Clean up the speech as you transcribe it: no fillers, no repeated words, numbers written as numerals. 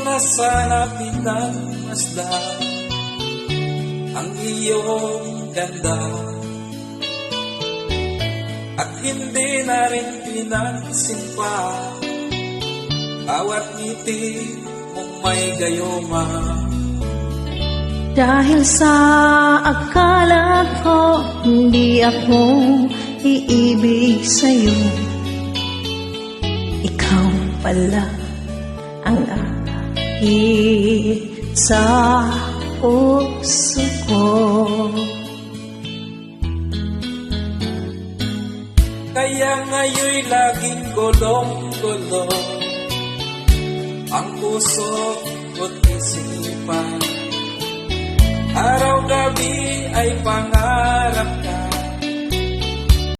na sana pinagmasdan ang iyong ganda, at hindi na rin pinansin pa bawat ngiti mong may gayuma. Dahil sa akala ko hindi ako iibig sa'yo, ikaw pala ang nakahit sa puso ko. Kaya ngayon'y laging gulong-gulong ang puso ko't isipan. Araw-gabi ay pangarap ka